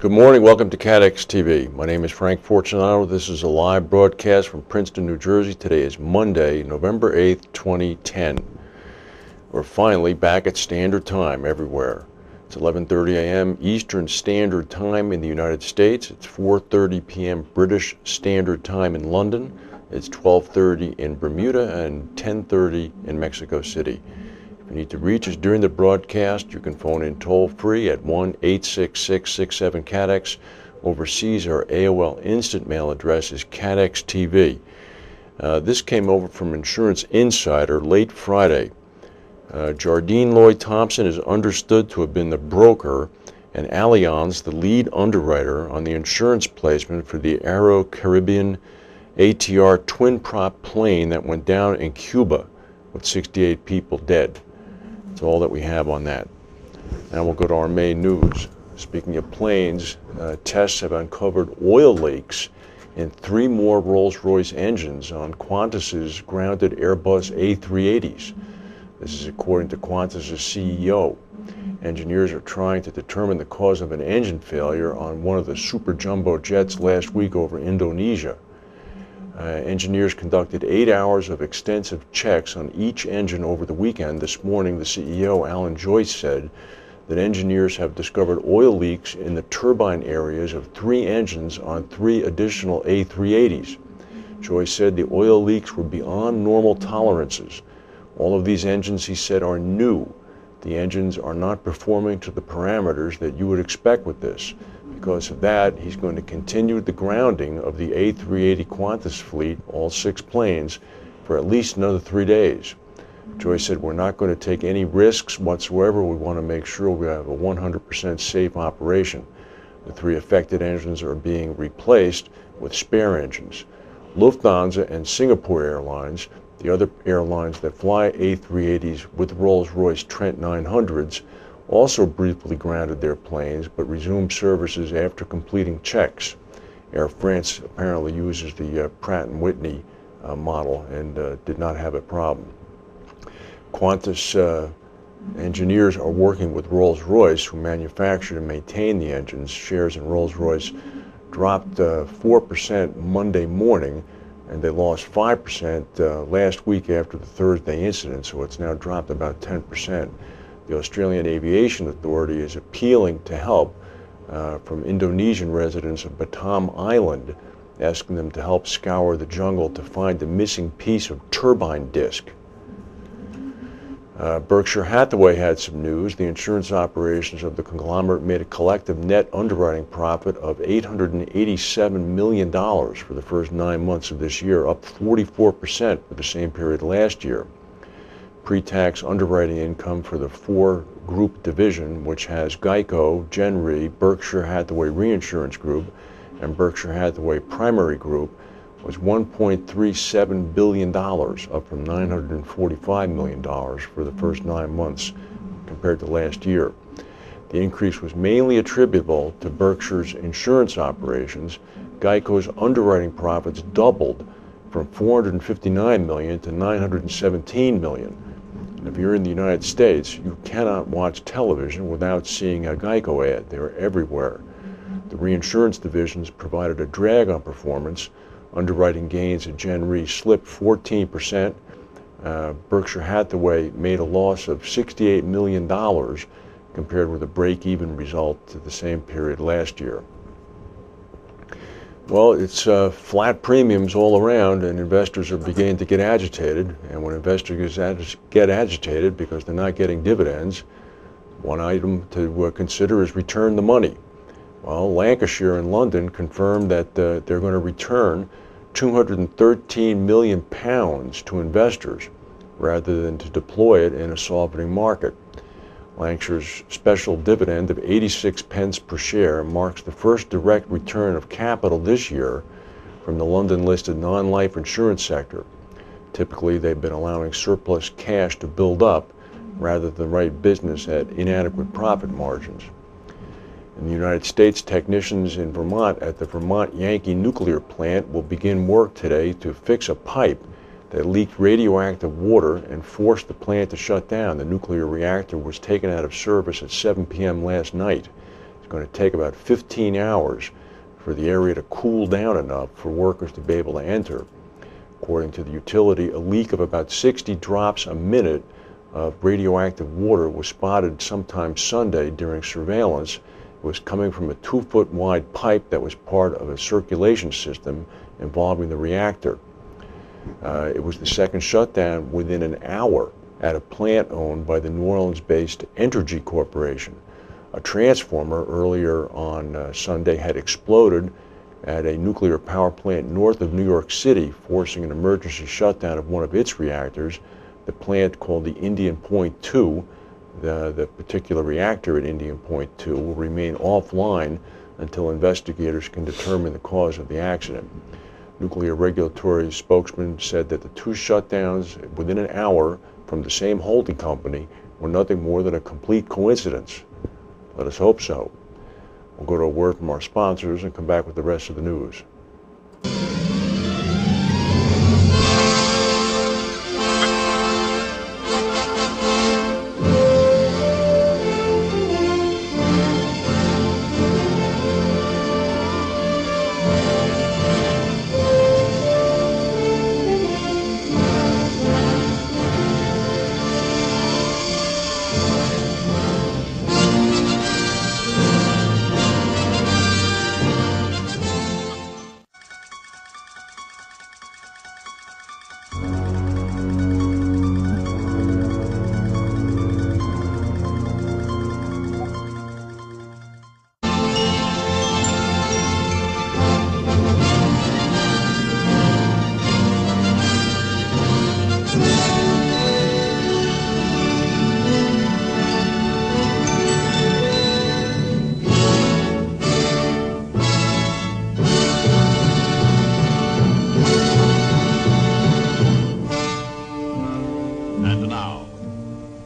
Good morning. Welcome to CATEX-TV. My name is Frank Fortunato. This is a live broadcast from Princeton, New Jersey. Today is Monday, November 8th, 2010. We're finally back at standard time everywhere. It's 11:30 a.m. Eastern Standard Time in the United States. It's 4:30 p.m. British Standard Time in London. It's 12:30 in Bermuda and 10:30 in Mexico City. If you need to reach us during the broadcast, you can phone in toll-free at 1-866-67-CATEX. Overseas, our AOL instant mail address is CATEX-TV. This came over from Insurance Insider late Friday. Jardine Lloyd Thompson is understood to have been the broker and Allianz the lead underwriter on the insurance placement for the Aero Caribbean ATR twin-prop plane that went down in Cuba with 68 people dead. That's all that we have on that. Now we'll go to our main news. Speaking of planes, tests have uncovered oil leaks in 3 more Rolls-Royce engines on Qantas's grounded Airbus A380s. This is according to Qantas's CEO. Engineers are trying to determine the cause of an engine failure on one of the super jumbo jets last week over Indonesia. Engineers conducted 8 hours of extensive checks on each engine over the weekend. This morning, the CEO, Alan Joyce, said that engineers have discovered oil leaks in the turbine areas of 3 engines on 3 additional A380s. Joyce said the oil leaks were beyond normal tolerances. All of these engines, he said, are new. The engines are not performing to the parameters that you would expect with this. Because of that, he's going to continue the grounding of the A380 Qantas fleet, all 6 planes, for at least another 3 days. Joyce said, we're not going to take any risks whatsoever. We want to make sure we have a 100% safe operation. The 3 affected engines are being replaced with spare engines. Lufthansa and Singapore Airlines, the other airlines that fly A380s with Rolls-Royce Trent 900s, also briefly grounded their planes but resumed services after completing checks. Air France apparently uses the Pratt & Whitney model and did not have a problem. Qantas engineers are working with Rolls-Royce, who manufacture and maintain the engines. Shares in Rolls-Royce dropped 4% Monday morning, and they lost 5% last week after the Thursday incident, so it's now dropped about 10%. The Australian Aviation Authority is appealing to help from Indonesian residents of Batam Island, asking them to help scour the jungle to find the missing piece of turbine disc. Berkshire Hathaway had some news. The insurance operations of the conglomerate made a collective net underwriting profit of $887 million for the first 9 months of this year, up 44% for the same period last year. Pre-tax underwriting income for the 4-group division, which has Geico, Gen Re, Berkshire Hathaway Reinsurance Group, and Berkshire Hathaway Primary Group, was $1.37 billion, up from $945 million for the first 9 months compared to last year. The increase was mainly attributable to Berkshire's insurance operations. Geico's underwriting profits doubled from $459 million to $917 million. If you're in the United States, you cannot watch television without seeing a Geico ad. They're everywhere. The reinsurance divisions provided a drag on performance. Underwriting gains at Gen Re slipped 14%. Berkshire Hathaway made a loss of $68 million compared with a break-even result to the same period last year. Well, it's flat premiums all around, and investors are beginning to get agitated. And when investors get agitated because they're not getting dividends, one item to consider is return the money. Well, Lancashire and London confirmed that they're going to return £213 million to investors rather than to deploy it in a softening market. Lancashire's special dividend of 86 pence per share marks the first direct return of capital this year from the London-listed non-life insurance sector. Typically, they've been allowing surplus cash to build up rather than write business at inadequate profit margins. In the United States, technicians in Vermont at the Vermont Yankee nuclear plant will begin work today to fix a pipe that leaked radioactive water and forced the plant to shut down. The nuclear reactor was taken out of service at 7 p.m. last night. It's going to take about 15 hours for the area to cool down enough for workers to be able to enter. According to the utility, a leak of about 60 drops a minute of radioactive water was spotted sometime Sunday during surveillance. It was coming from a 2-foot wide pipe that was part of a circulation system involving the reactor. It was the second shutdown within an hour at a plant owned by the New Orleans-based Entergy Corporation. A transformer earlier on Sunday had exploded at a nuclear power plant north of New York City, forcing an emergency shutdown of one of its reactors. The plant, called the Indian Point 2, the particular reactor at Indian Point 2, will remain offline until investigators can determine the cause of the accident. Nuclear regulatory spokesman said that the two shutdowns within an hour from the same holding company were nothing more than a complete coincidence. Let us hope so. We'll go to a word from our sponsors and come back with the rest of the news.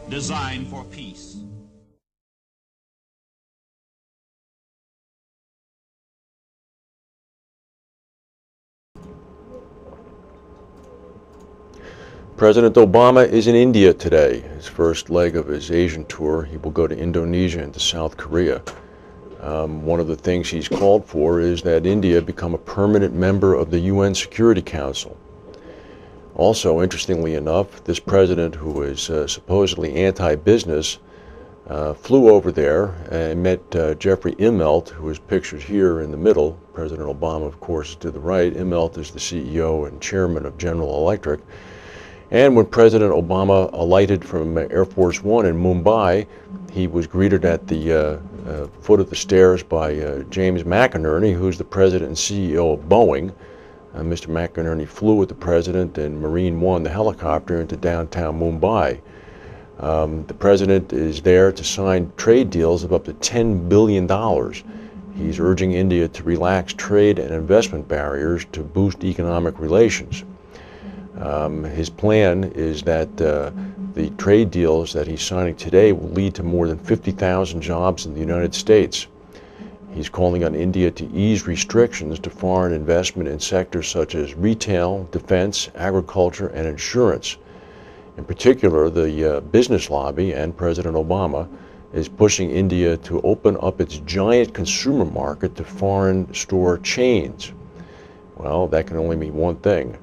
Design for peace. President Obama is in India today, his first leg of his Asian tour. He will go to Indonesia and to South Korea. One of the things he's called for is that India become a permanent member of the UN Security Council. Also, interestingly enough, this president, who is supposedly anti-business, flew over there and met Jeffrey Immelt, who is pictured here in the middle. President Obama, of course, is to the right. Immelt is the CEO and chairman of General Electric. And when President Obama alighted from Air Force One in Mumbai, he was greeted at the foot of the stairs by James McInerney, who's the president and CEO of Boeing. Mr. McInerney flew with the president in Marine One, the helicopter, into downtown Mumbai. The president is there to sign trade deals of up to $10 billion. He's urging India to relax trade and investment barriers to boost economic relations. His plan is that the trade deals that he's signing today will lead to more than 50,000 jobs in the United States. He's calling on India to ease restrictions to foreign investment in sectors such as retail, defense, agriculture, and insurance. In particular, the business lobby and President Obama is pushing India to open up its giant consumer market to foreign store chains. Well, that can only mean one thing.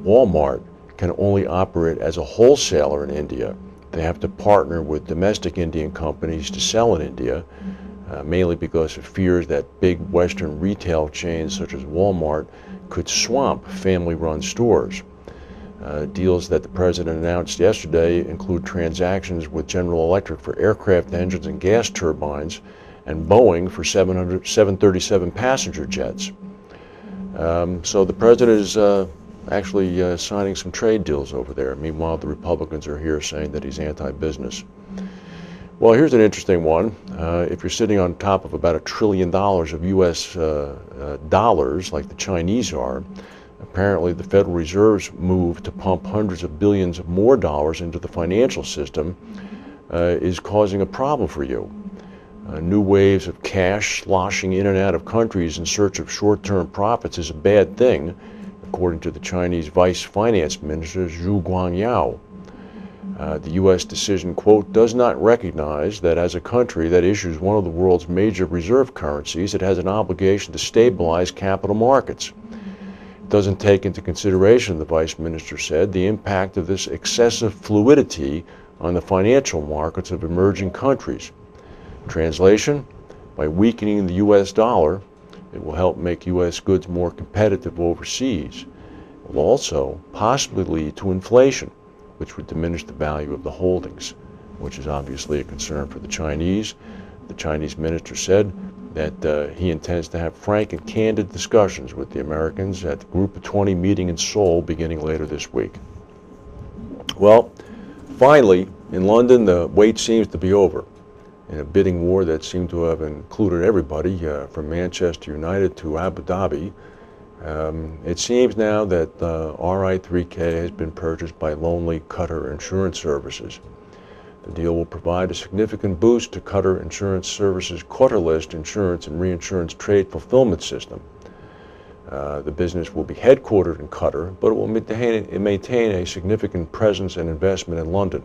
Walmart can only operate as a wholesaler in India. They have to partner with domestic Indian companies to sell in India, mainly because of fears that big Western retail chains such as Walmart could swamp family-run stores. Deals that the president announced yesterday include transactions with General Electric for aircraft engines and gas turbines, and Boeing for 737 passenger jets. So the president is actually signing some trade deals over there. Meanwhile, the Republicans are here saying that he's anti-business. Well, here's an interesting one. If you're sitting on top of about $1 trillion of U.S. dollars, like the Chinese are, apparently the Federal Reserve's move to pump hundreds of billions of more dollars into the financial system is causing a problem for you. New waves of cash sloshing in and out of countries in search of short-term profits is a bad thing, according to the Chinese Vice Finance Minister Zhu Guangyao. The U.S. decision, quote, does not recognize that as a country that issues one of the world's major reserve currencies, it has an obligation to stabilize capital markets. It doesn't take into consideration, the Vice Minister said, the impact of this excessive fluidity on the financial markets of emerging countries. Translation, by weakening the U.S. dollar, it will help make U.S. goods more competitive overseas. It will also possibly lead to inflation, which would diminish the value of the holdings, which is obviously a concern for the Chinese. The Chinese minister said that he intends to have frank and candid discussions with the Americans at the Group of 20 meeting in Seoul beginning later this week. Well, finally, in London, the wait seems to be over. In a bidding war that seemed to have included everybody from Manchester United to Abu Dhabi, it seems now that RI3K has been purchased by Lonely Qatar Insurance Services. The deal will provide a significant boost to Qatar Insurance Services' quarterlist insurance and reinsurance trade fulfillment system. The business will be headquartered in Qatar, but it will maintain a significant presence and investment in London.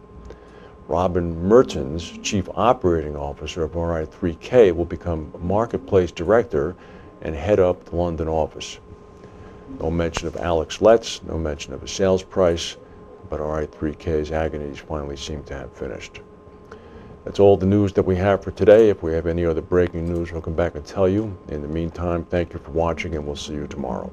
Robin Mertens, Chief Operating Officer of RI3K, will become Marketplace Director and head up the London office. No mention of Alex Letts, no mention of a sales price, but RI3K's agonies finally seem to have finished. That's all the news that we have for today. If we have any other breaking news, we'll come back and tell you. In the meantime, thank you for watching, and we'll see you tomorrow.